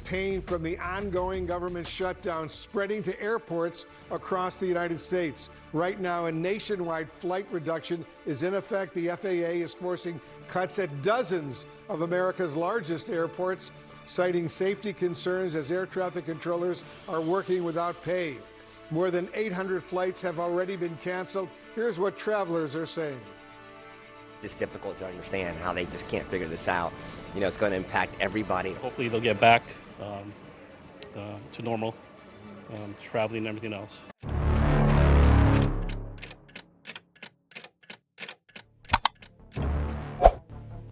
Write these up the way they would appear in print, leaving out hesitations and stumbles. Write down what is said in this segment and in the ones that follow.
pain from the ongoing government shutdown spreading to airports across the United States. Right now, a nationwide flight reduction is in effect. The FAA is forcing cuts at dozens of America's largest airports, citing safety concerns as air traffic controllers are working without pay. More than 800 flights have already been canceled. Here's what travelers are saying. It's difficult to understand how they just can't figure this out. You know, it's going to impact everybody. Hopefully they'll get back to normal, traveling and everything else.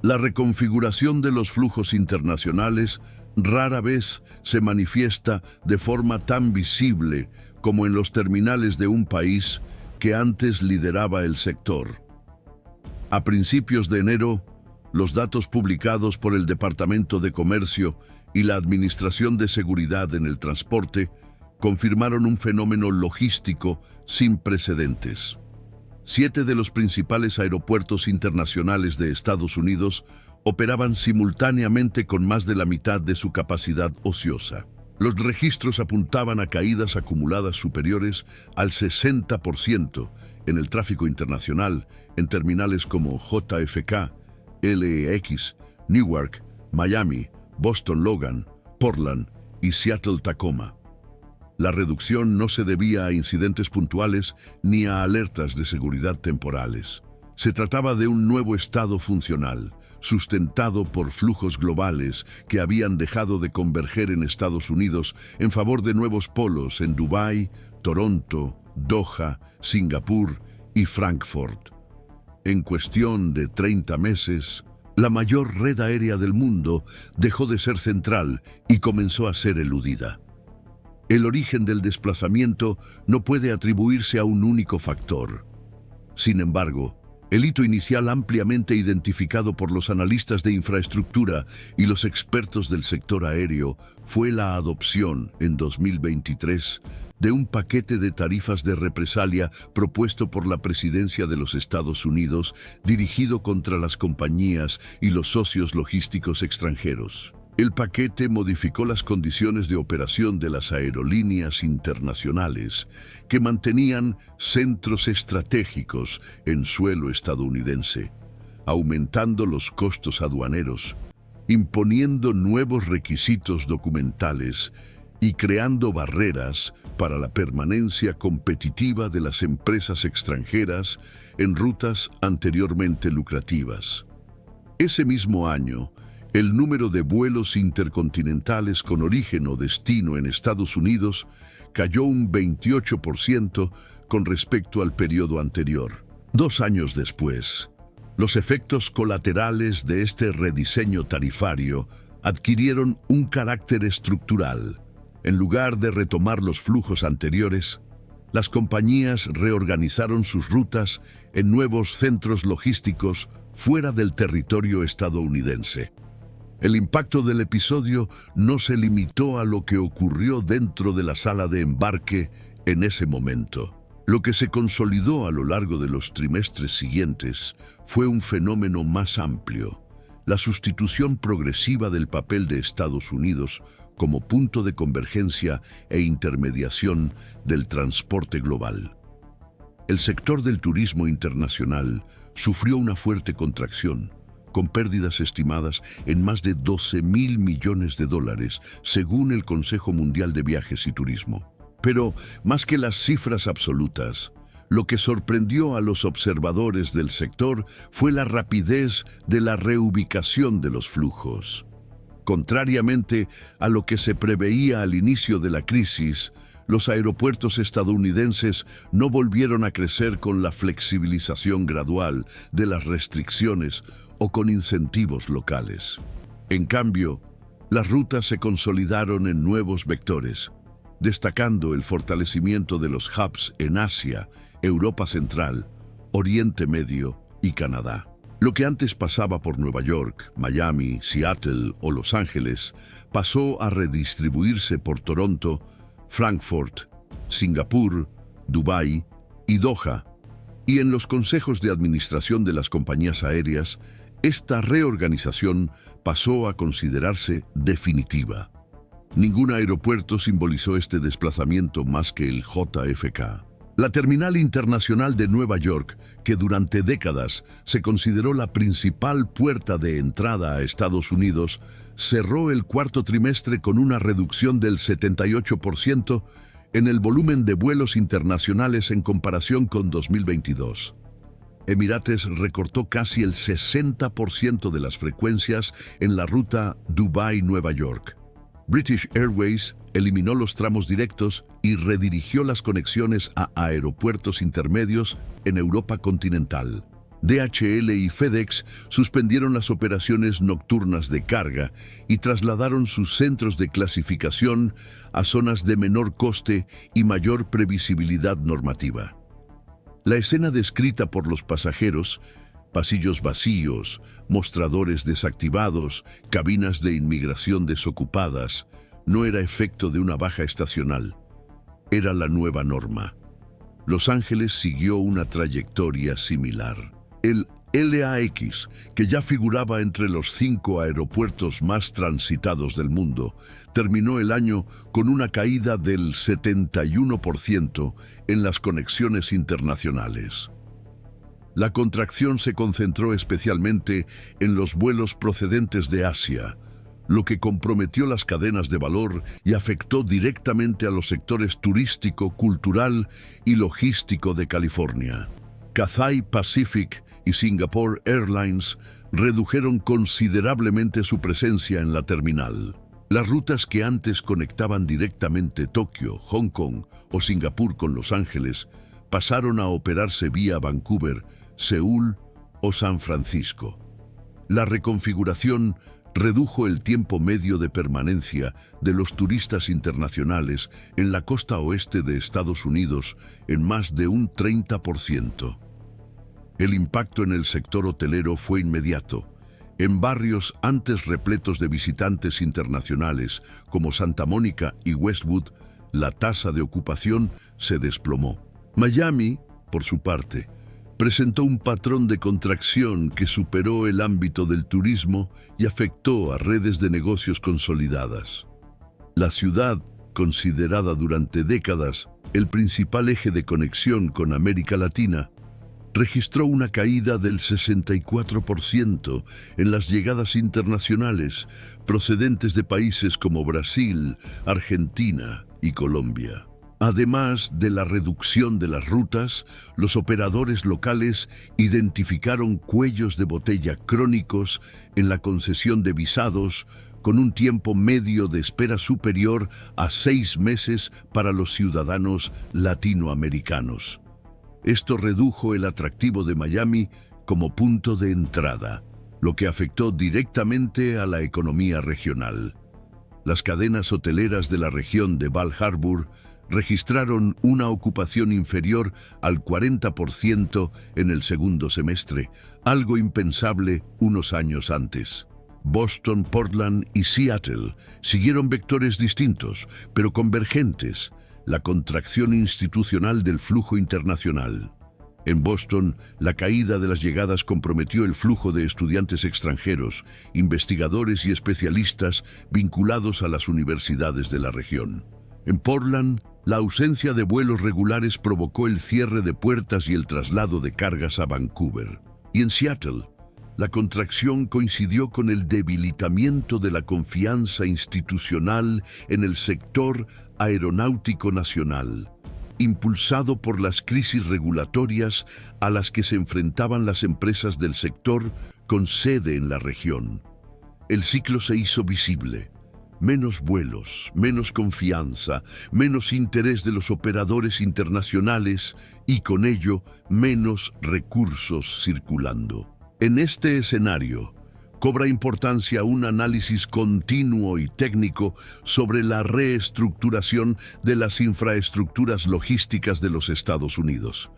La reconfiguración de los flujos internacionales rara vez se manifiesta de forma tan visible como en los terminales de un país que antes lideraba el sector. A principios de enero, los datos publicados por el Departamento de Comercio y la Administración de Seguridad en el Transporte confirmaron un fenómeno logístico sin precedentes. 7 de los principales aeropuertos internacionales de Estados Unidos operaban simultáneamente con más de la mitad de su capacidad ociosa. Los registros apuntaban a caídas acumuladas superiores al 60% en el tráfico internacional en terminales como JFK, LAX, Newark, Miami, Boston Logan, Portland y Seattle Tacoma. La reducción no se debía a incidentes puntuales ni a alertas de seguridad temporales. Se trataba de un nuevo estado funcional, sustentado por flujos globales que habían dejado de converger en Estados Unidos en favor de nuevos polos en Dubái, Toronto, Doha, Singapur y Frankfurt. En cuestión de 30 meses, la mayor red aérea del mundo dejó de ser central y comenzó a ser eludida. El origen del desplazamiento no puede atribuirse a un único factor. Sin embargo, el hito inicial ampliamente identificado por los analistas de infraestructura y los expertos del sector aéreo fue la adopción, en 2023, de un paquete de tarifas de represalia propuesto por la Presidencia de los Estados Unidos dirigido contra las compañías y los socios logísticos extranjeros. El paquete modificó las condiciones de operación de las aerolíneas internacionales que mantenían centros estratégicos en suelo estadounidense, aumentando los costos aduaneros, imponiendo nuevos requisitos documentales y creando barreras para la permanencia competitiva de las empresas extranjeras en rutas anteriormente lucrativas. Ese mismo año, el número de vuelos intercontinentales con origen o destino en Estados Unidos cayó un 28% con respecto al periodo anterior. 2 años después, los efectos colaterales de este rediseño tarifario adquirieron un carácter estructural. En lugar de retomar los flujos anteriores, las compañías reorganizaron sus rutas en nuevos centros logísticos fuera del territorio estadounidense. El impacto del episodio no se limitó a lo que ocurrió dentro de la sala de embarque en ese momento. Lo que se consolidó a lo largo de los trimestres siguientes fue un fenómeno más amplio: la sustitución progresiva del papel de Estados Unidos como punto de convergencia e intermediación del transporte global. El sector del turismo internacional sufrió una fuerte contracción, con pérdidas estimadas en más de $12.000 millones, según el Consejo Mundial de Viajes y Turismo. Pero, más que las cifras absolutas, lo que sorprendió a los observadores del sector fue la rapidez de la reubicación de los flujos. Contrariamente a lo que se preveía al inicio de la crisis, los aeropuertos estadounidenses no volvieron a crecer con la flexibilización gradual de las restricciones o con incentivos locales. En cambio, las rutas se consolidaron en nuevos vectores, destacando el fortalecimiento de los hubs en Asia, Europa Central, Oriente Medio y Canadá. Lo que antes pasaba por Nueva York, Miami, Seattle o Los Ángeles, pasó a redistribuirse por Toronto, Frankfurt, Singapur, Dubái y Doha. Y en los consejos de administración de las compañías aéreas, esta reorganización pasó a considerarse definitiva. Ningún aeropuerto simbolizó este desplazamiento más que el JFK. La Terminal Internacional de Nueva York, que durante décadas se consideró la principal puerta de entrada a Estados Unidos, cerró el cuarto trimestre con una reducción del 78% en el volumen de vuelos internacionales en comparación con 2022. Emirates recortó casi el 60% de las frecuencias en la ruta Dubái-Nueva York. British Airways eliminó los tramos directos y redirigió las conexiones a aeropuertos intermedios en Europa continental. DHL y FedEx suspendieron las operaciones nocturnas de carga y trasladaron sus centros de clasificación a zonas de menor coste y mayor previsibilidad normativa. La escena descrita por los pasajeros, pasillos vacíos, mostradores desactivados, cabinas de inmigración desocupadas, no era efecto de una baja estacional. Era la nueva norma. Los Ángeles siguió una trayectoria similar. El LAX, que ya figuraba entre los 5 aeropuertos más transitados del mundo, terminó el año con una caída del 71% en las conexiones internacionales. La contracción se concentró especialmente en los vuelos procedentes de Asia, lo que comprometió las cadenas de valor y afectó directamente a los sectores turístico, cultural y logístico de California. Cathay Pacific y Singapore Airlines redujeron considerablemente su presencia en la terminal. Las rutas que antes conectaban directamente Tokio, Hong Kong o Singapur con Los Ángeles pasaron a operarse vía Vancouver, Seúl o San Francisco. La reconfiguración redujo el tiempo medio de permanencia de los turistas internacionales en la costa oeste de Estados Unidos en más de un 30%. El impacto en el sector hotelero fue inmediato. En barrios antes repletos de visitantes internacionales como Santa Mónica y Westwood, la tasa de ocupación se desplomó. Miami, por su parte, presentó un patrón de contracción que superó el ámbito del turismo y afectó a redes de negocios consolidadas. La ciudad, considerada durante décadas el principal eje de conexión con América Latina, registró una caída del 64% en las llegadas internacionales procedentes de países como Brasil, Argentina y Colombia. Además de la reducción de las rutas, los operadores locales identificaron cuellos de botella crónicos en la concesión de visados, con un tiempo medio de espera superior a 6 meses para los ciudadanos latinoamericanos. Esto redujo el atractivo de Miami como punto de entrada, lo que afectó directamente a la economía regional. Las cadenas hoteleras de la región de Bal Harbour registraron una ocupación inferior al 40% en el segundo semestre, algo impensable unos años antes. Boston, Portland y Seattle siguieron vectores distintos, pero convergentes: la contracción institucional del flujo internacional. En Boston, la caída de las llegadas comprometió el flujo de estudiantes extranjeros, investigadores y especialistas vinculados a las universidades de la región. En Portland, la ausencia de vuelos regulares provocó el cierre de puertas y el traslado de cargas a Vancouver. Y en Seattle, la contracción coincidió con el debilitamiento de la confianza institucional en el sector aeronáutico nacional, impulsado por las crisis regulatorias a las que se enfrentaban las empresas del sector con sede en la región. El ciclo se hizo visible. Menos vuelos, menos confianza, menos interés de los operadores internacionales y con ello menos recursos circulando. En este escenario, cobra importancia un análisis continuo y técnico sobre la reestructuración de las infraestructuras logísticas de los Estados Unidos.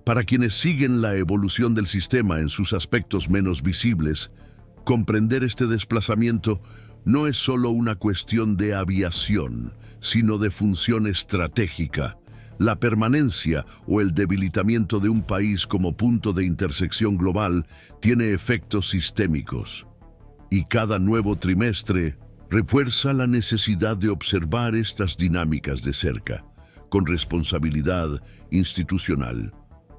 Para quienes siguen la evolución del sistema en sus aspectos menos visibles, comprender este desplazamiento no es solo una cuestión de aviación, sino de función estratégica. La permanencia o el debilitamiento de un país como punto de intersección global tiene efectos sistémicos. Y cada nuevo trimestre refuerza la necesidad de observar estas dinámicas de cerca, con responsabilidad institucional.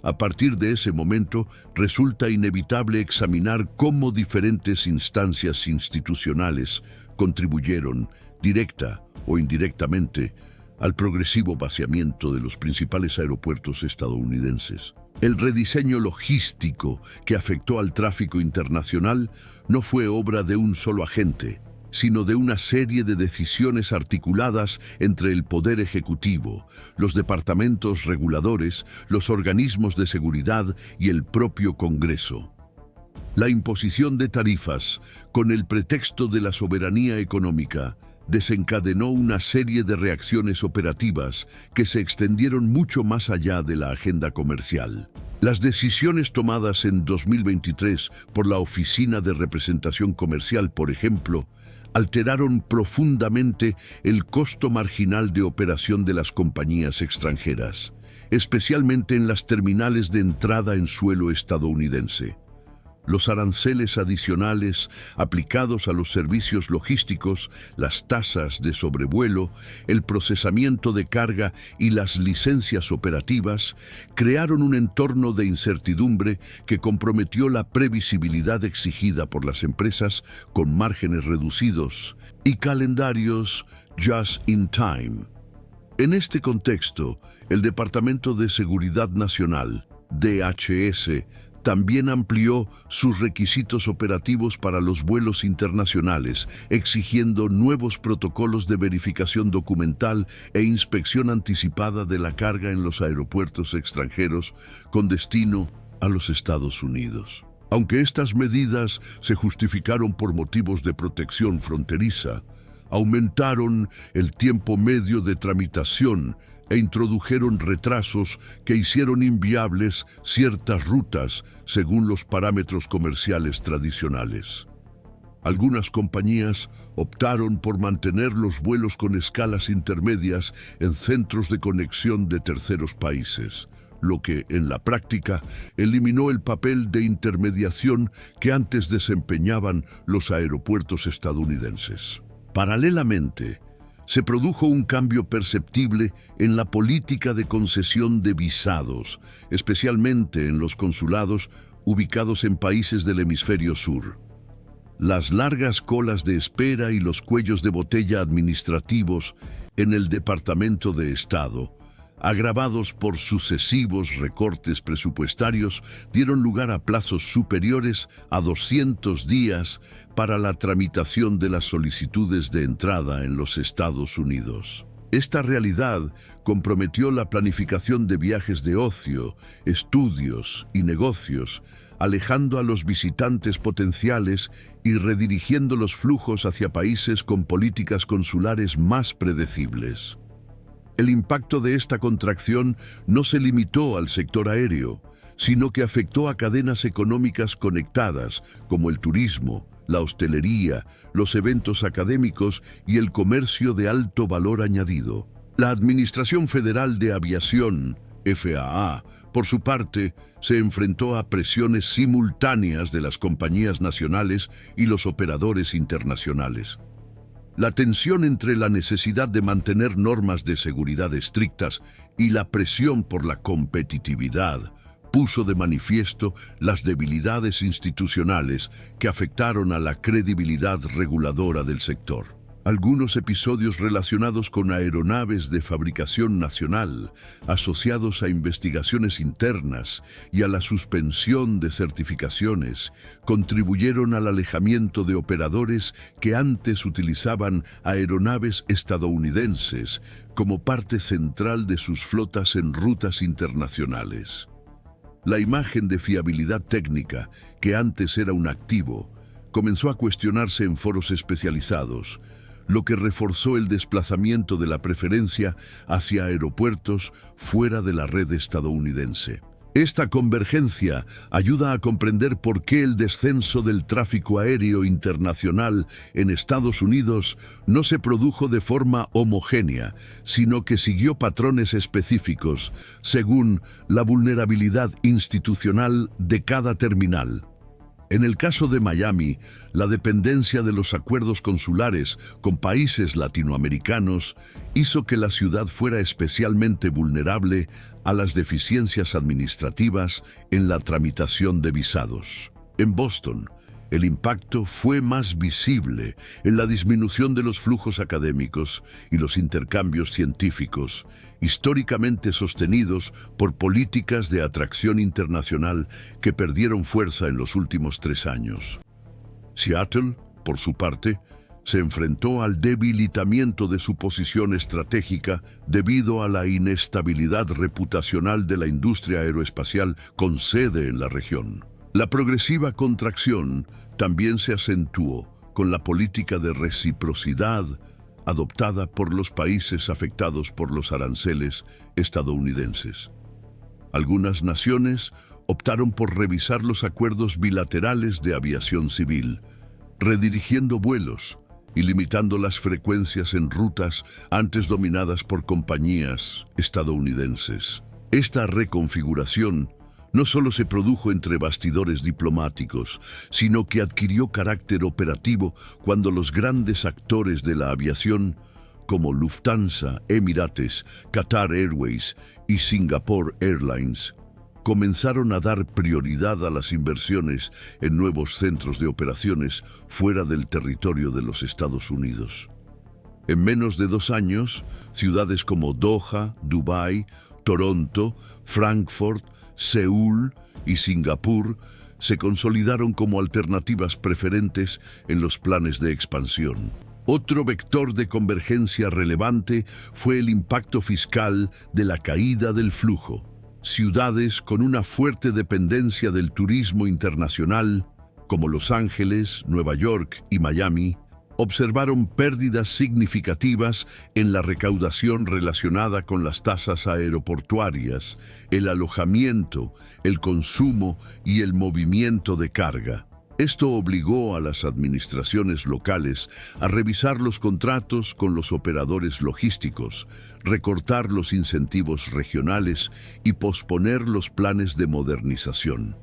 A partir de ese momento, resulta inevitable examinar cómo diferentes instancias institucionales contribuyeron, directa o indirectamente, al progresivo vaciamiento de los principales aeropuertos estadounidenses. El rediseño logístico que afectó al tráfico internacional no fue obra de un solo agente, sino de una serie de decisiones articuladas entre el Poder Ejecutivo, los departamentos reguladores, los organismos de seguridad y el propio Congreso. La imposición de tarifas, con el pretexto de la soberanía económica, desencadenó una serie de reacciones operativas que se extendieron mucho más allá de la agenda comercial. Las decisiones tomadas en 2023 por la Oficina de Representación Comercial, por ejemplo, alteraron profundamente el costo marginal de operación de las compañías extranjeras, especialmente en las terminales de entrada en suelo estadounidense. Los aranceles adicionales aplicados a los servicios logísticos, las tasas de sobrevuelo, el procesamiento de carga y las licencias operativas crearon un entorno de incertidumbre que comprometió la previsibilidad exigida por las empresas con márgenes reducidos y calendarios just in time. En este contexto, el Departamento de Seguridad Nacional, DHS, también amplió sus requisitos operativos para los vuelos internacionales, exigiendo nuevos protocolos de verificación documental e inspección anticipada de la carga en los aeropuertos extranjeros con destino a los Estados Unidos. Aunque estas medidas se justificaron por motivos de protección fronteriza, aumentaron el tiempo medio de tramitación e introdujeron retrasos que hicieron inviables ciertas rutas según los parámetros comerciales tradicionales. Algunas compañías optaron por mantener los vuelos con escalas intermedias en centros de conexión de terceros países, lo que, en la práctica, eliminó el papel de intermediación que antes desempeñaban los aeropuertos estadounidenses. Paralelamente, se produjo un cambio perceptible en la política de concesión de visados, especialmente en los consulados ubicados en países del hemisferio sur. Las largas colas de espera y los cuellos de botella administrativos en el Departamento de Estado, agravados por sucesivos recortes presupuestarios, dieron lugar a plazos superiores a 200 días para la tramitación de las solicitudes de entrada en los Estados Unidos. Esta realidad comprometió la planificación de viajes de ocio, estudios y negocios, alejando a los visitantes potenciales y redirigiendo los flujos hacia países con políticas consulares más predecibles. El impacto de esta contracción no se limitó al sector aéreo, sino que afectó a cadenas económicas conectadas como el turismo, la hostelería, los eventos académicos y el comercio de alto valor añadido. La Administración Federal de Aviación, FAA, por su parte, se enfrentó a presiones simultáneas de las compañías nacionales y los operadores internacionales. La tensión entre la necesidad de mantener normas de seguridad estrictas y la presión por la competitividad puso de manifiesto las debilidades institucionales que afectaron a la credibilidad reguladora del sector. Algunos episodios relacionados con aeronaves de fabricación nacional, asociados a investigaciones internas y a la suspensión de certificaciones, contribuyeron al alejamiento de operadores que antes utilizaban aeronaves estadounidenses como parte central de sus flotas en rutas internacionales. La imagen de fiabilidad técnica, que antes era un activo, comenzó a cuestionarse en foros especializados, lo que reforzó el desplazamiento de la preferencia hacia aeropuertos fuera de la red estadounidense. Esta convergencia ayuda a comprender por qué el descenso del tráfico aéreo internacional en Estados Unidos no se produjo de forma homogénea, sino que siguió patrones específicos según la vulnerabilidad institucional de cada terminal. En el caso de Miami, la dependencia de los acuerdos consulares con países latinoamericanos hizo que la ciudad fuera especialmente vulnerable a las deficiencias administrativas en la tramitación de visados. En Boston, el impacto fue más visible en la disminución de los flujos académicos y los intercambios científicos, históricamente sostenidos por políticas de atracción internacional que perdieron fuerza en los últimos 3 años. Seattle, por su parte, se enfrentó al debilitamiento de su posición estratégica debido a la inestabilidad reputacional de la industria aeroespacial con sede en la región. La progresiva contracción también se acentuó con la política de reciprocidad adoptada por los países afectados por los aranceles estadounidenses. Algunas naciones optaron por revisar los acuerdos bilaterales de aviación civil, redirigiendo vuelos y limitando las frecuencias en rutas antes dominadas por compañías estadounidenses. Esta reconfiguración no solo se produjo entre bastidores diplomáticos, sino que adquirió carácter operativo cuando los grandes actores de la aviación, como Lufthansa, Emirates, Qatar Airways y Singapore Airlines, comenzaron a dar prioridad a las inversiones en nuevos centros de operaciones fuera del territorio de los Estados Unidos. En menos de 2 años, ciudades como Doha, Dubái, Toronto, Frankfurt, Seúl y Singapur se consolidaron como alternativas preferentes en los planes de expansión. Otro vector de convergencia relevante fue el impacto fiscal de la caída del flujo. Ciudades con una fuerte dependencia del turismo internacional, como Los Ángeles, Nueva York y Miami, observaron pérdidas significativas en la recaudación relacionada con las tasas aeroportuarias, el alojamiento, el consumo y el movimiento de carga. Esto obligó a las administraciones locales a revisar los contratos con los operadores logísticos, recortar los incentivos regionales y posponer los planes de modernización.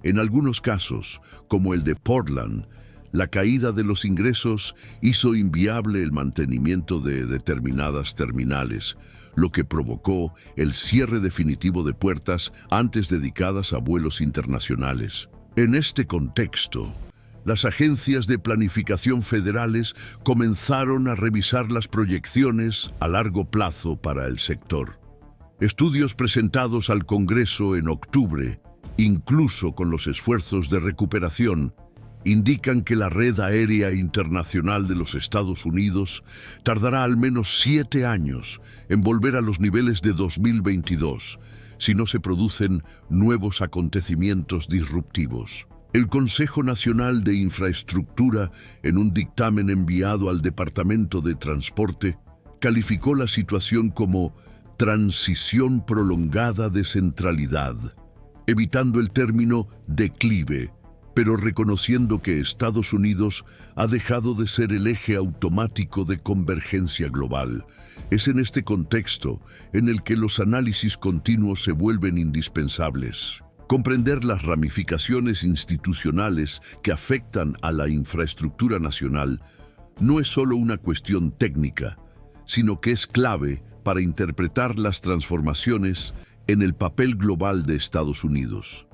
En algunos casos, como el de Portland, la caída de los ingresos hizo inviable el mantenimiento de determinadas terminales, lo que provocó el cierre definitivo de puertas antes dedicadas a vuelos internacionales. En este contexto, las agencias de planificación federales comenzaron a revisar las proyecciones a largo plazo para el sector. Estudios presentados al Congreso en octubre, incluso con los esfuerzos de recuperación, indican que la red aérea internacional de los Estados Unidos tardará al menos 7 años en volver a los niveles de 2022, si no se producen nuevos acontecimientos disruptivos. El Consejo Nacional de Infraestructura, en un dictamen enviado al Departamento de Transporte, calificó la situación como transición prolongada de centralidad, evitando el término declive, pero reconociendo que Estados Unidos ha dejado de ser el eje automático de convergencia global. Es en este contexto en el que los análisis continuos se vuelven indispensables. Comprender las ramificaciones institucionales que afectan a la infraestructura nacional no es solo una cuestión técnica, sino que es clave para interpretar las transformaciones en el papel global de Estados Unidos.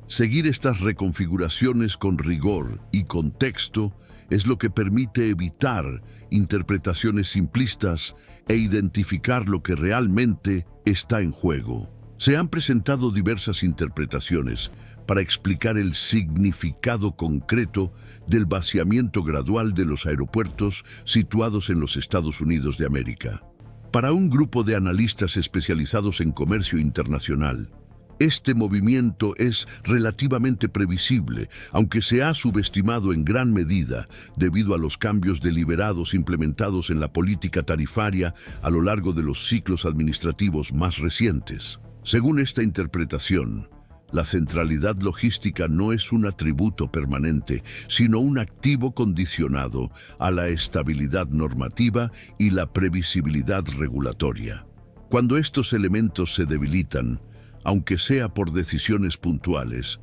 Seguir estas reconfiguraciones con rigor y contexto es lo que permite evitar interpretaciones simplistas e identificar lo que realmente está en juego. Se han presentado diversas interpretaciones para explicar el significado concreto del vaciamiento gradual de los aeropuertos situados en los Estados Unidos de América. Para un grupo de analistas especializados en comercio internacional, este movimiento es relativamente previsible, aunque se ha subestimado en gran medida debido a los cambios deliberados implementados en la política tarifaria a lo largo de los ciclos administrativos más recientes. Según esta interpretación, la centralidad logística no es un atributo permanente, sino un activo condicionado a la estabilidad normativa y la previsibilidad regulatoria. Cuando estos elementos se debilitan, aunque sea por decisiones puntuales,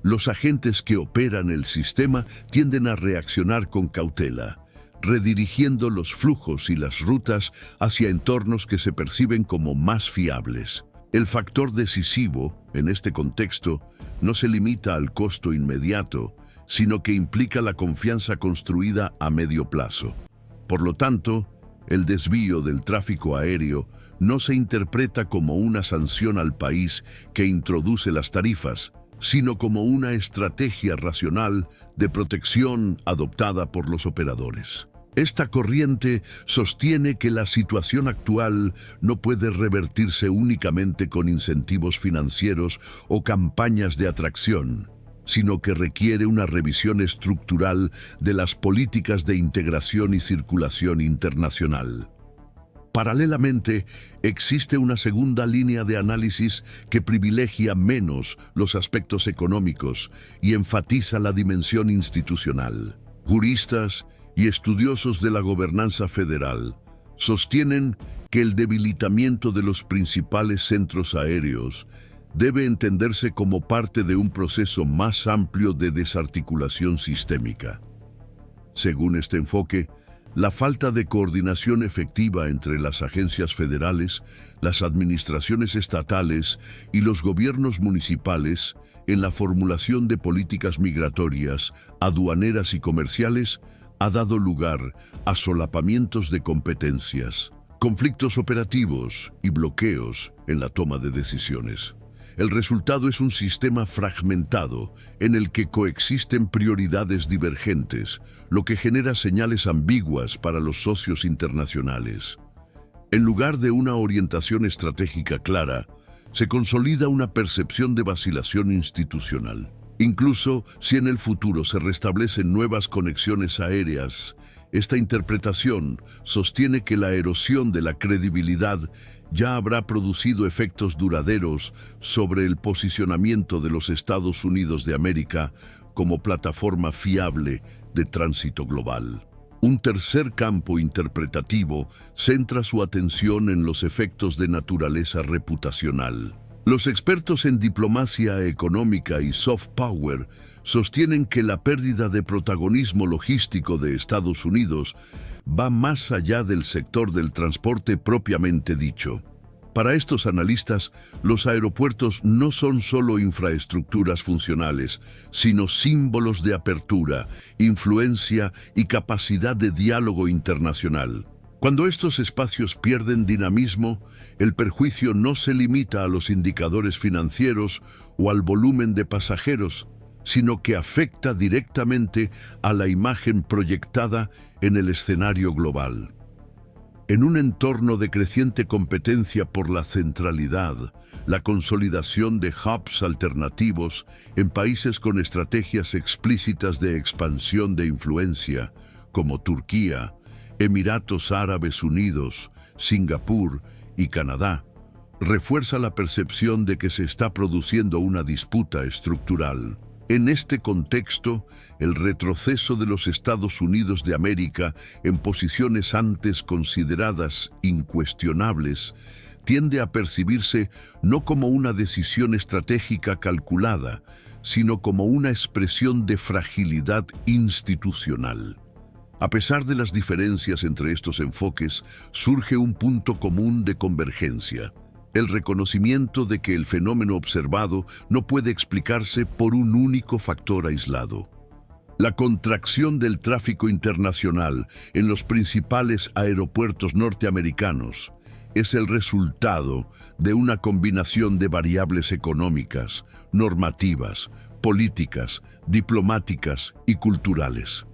los agentes que operan el sistema tienden a reaccionar con cautela, redirigiendo los flujos y las rutas hacia entornos que se perciben como más fiables. El factor decisivo, en este contexto, no se limita al costo inmediato, sino que implica la confianza construida a medio plazo. Por lo tanto, el desvío del tráfico aéreo no se interpreta como una sanción al país que introduce las tarifas, sino como una estrategia racional de protección adoptada por los operadores. Esta corriente sostiene que la situación actual no puede revertirse únicamente con incentivos financieros o campañas de atracción, sino que requiere una revisión estructural de las políticas de integración y circulación internacional. Paralelamente, existe una segunda línea de análisis que privilegia menos los aspectos económicos y enfatiza la dimensión institucional. Juristas y estudiosos de la gobernanza federal sostienen que el debilitamiento de los principales centros aéreos debe entenderse como parte de un proceso más amplio de desarticulación sistémica. Según este enfoque, la falta de coordinación efectiva entre las agencias federales, las administraciones estatales y los gobiernos municipales en la formulación de políticas migratorias, aduaneras y comerciales ha dado lugar a solapamientos de competencias, conflictos operativos y bloqueos en la toma de decisiones. El resultado es un sistema fragmentado en el que coexisten prioridades divergentes, lo que genera señales ambiguas para los socios internacionales. En lugar de una orientación estratégica clara, se consolida una percepción de vacilación institucional. Incluso si en el futuro se restablecen nuevas conexiones aéreas, esta interpretación sostiene que la erosión de la credibilidad ya habrá producido efectos duraderos sobre el posicionamiento de los Estados Unidos de América como plataforma fiable de tránsito global. Un tercer campo interpretativo centra su atención en los efectos de naturaleza reputacional. Los expertos en diplomacia económica y soft power sostienen que la pérdida de protagonismo logístico de Estados Unidos va más allá del sector del transporte propiamente dicho. Para estos analistas, los aeropuertos no son solo infraestructuras funcionales, sino símbolos de apertura, influencia y capacidad de diálogo internacional. Cuando estos espacios pierden dinamismo, el perjuicio no se limita a los indicadores financieros o al volumen de pasajeros, sino que afecta directamente a la imagen proyectada en el escenario global. En un entorno de creciente competencia por la centralidad, la consolidación de hubs alternativos en países con estrategias explícitas de expansión de influencia, como Turquía, Emiratos Árabes Unidos, Singapur y Canadá, refuerza la percepción de que se está produciendo una disputa estructural. En este contexto, el retroceso de los Estados Unidos de América en posiciones antes consideradas incuestionables tiende a percibirse no como una decisión estratégica calculada, sino como una expresión de fragilidad institucional. A pesar de las diferencias entre estos enfoques, surge un punto común de convergencia: el reconocimiento de que el fenómeno observado no puede explicarse por un único factor aislado. La contracción del tráfico internacional en los principales aeropuertos norteamericanos es el resultado de una combinación de variables económicas, normativas, políticas, diplomáticas y culturales.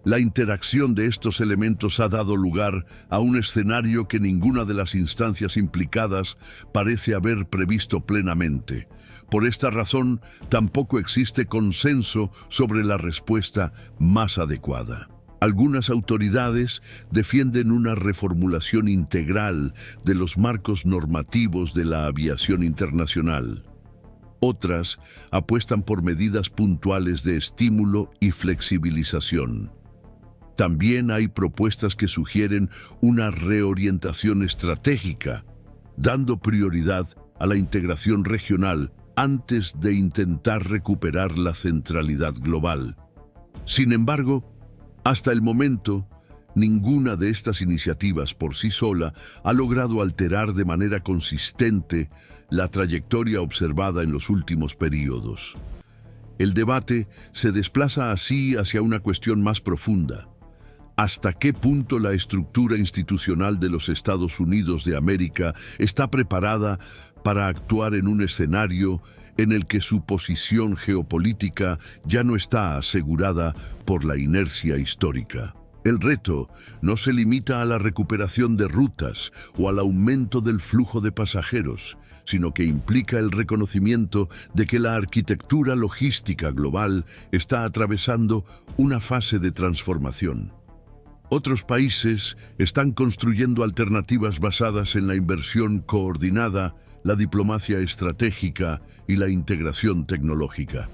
La interacción de estos elementos ha dado lugar a un escenario que ninguna de las instancias implicadas parece haber previsto plenamente. Por esta razón, tampoco existe consenso sobre la respuesta más adecuada. Algunas autoridades defienden una reformulación integral de los marcos normativos de la aviación internacional. Otras apuestan por medidas puntuales de estímulo y flexibilización. También hay propuestas que sugieren una reorientación estratégica, dando prioridad a la integración regional antes de intentar recuperar la centralidad global. Sin embargo, hasta el momento, ninguna de estas iniciativas por sí sola ha logrado alterar de manera consistente la trayectoria observada en los últimos períodos. El debate se desplaza así hacia una cuestión más profunda. ¿Hasta qué punto la estructura institucional de los Estados Unidos de América está preparada para actuar en un escenario en el que su posición geopolítica ya no está asegurada por la inercia histórica? El reto no se limita a la recuperación de rutas o al aumento del flujo de pasajeros, sino que implica el reconocimiento de que la arquitectura logística global está atravesando una fase de transformación. Otros países están construyendo alternativas basadas en la inversión coordinada, la diplomacia estratégica y la integración tecnológica.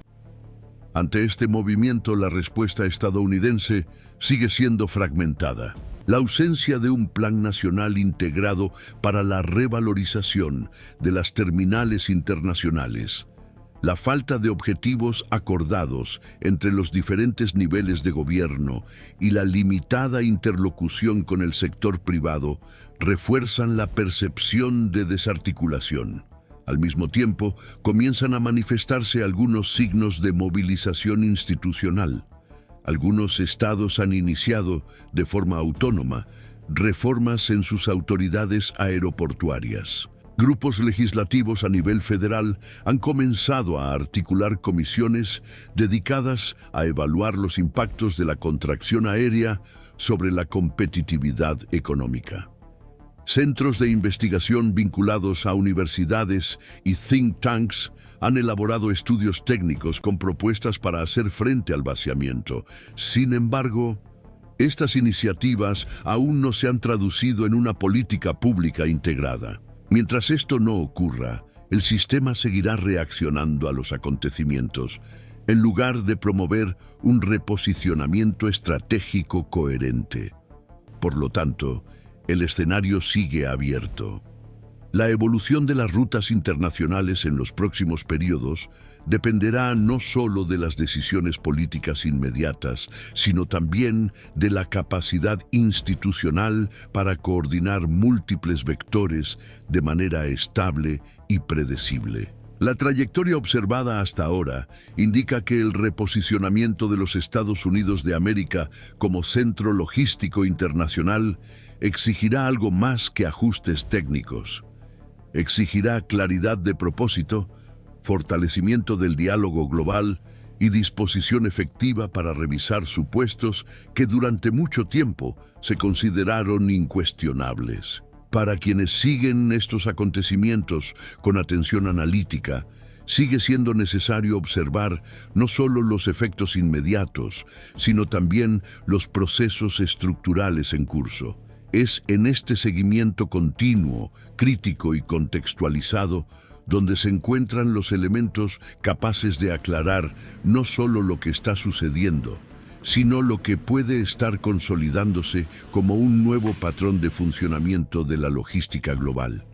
Ante este movimiento, la respuesta estadounidense sigue siendo fragmentada. La ausencia de un plan nacional integrado para la revalorización de las terminales internacionales, la falta de objetivos acordados entre los diferentes niveles de gobierno y la limitada interlocución con el sector privado refuerzan la percepción de desarticulación. Al mismo tiempo, comienzan a manifestarse algunos signos de movilización institucional. Algunos estados han iniciado, de forma autónoma, reformas en sus autoridades aeroportuarias. Grupos legislativos a nivel federal han comenzado a articular comisiones dedicadas a evaluar los impactos de la contracción aérea sobre la competitividad económica. Centros de investigación vinculados a universidades y think tanks han elaborado estudios técnicos con propuestas para hacer frente al vaciamiento. Sin embargo, estas iniciativas aún no se han traducido en una política pública integrada. Mientras esto no ocurra, el sistema seguirá reaccionando a los acontecimientos, en lugar de promover un reposicionamiento estratégico coherente. Por lo tanto, el escenario sigue abierto. La evolución de las rutas internacionales en los próximos periodos dependerá no solo de las decisiones políticas inmediatas, sino también de la capacidad institucional para coordinar múltiples vectores de manera estable y predecible. La trayectoria observada hasta ahora indica que el reposicionamiento de los Estados Unidos de América como centro logístico internacional exigirá algo más que ajustes técnicos. Exigirá claridad de propósito, fortalecimiento del diálogo global y disposición efectiva para revisar supuestos que durante mucho tiempo se consideraron incuestionables. Para quienes siguen estos acontecimientos con atención analítica, sigue siendo necesario observar no solo los efectos inmediatos, sino también los procesos estructurales en curso. Es en este seguimiento continuo, crítico y contextualizado donde se encuentran los elementos capaces de aclarar no solo lo que está sucediendo, sino lo que puede estar consolidándose como un nuevo patrón de funcionamiento de la logística global.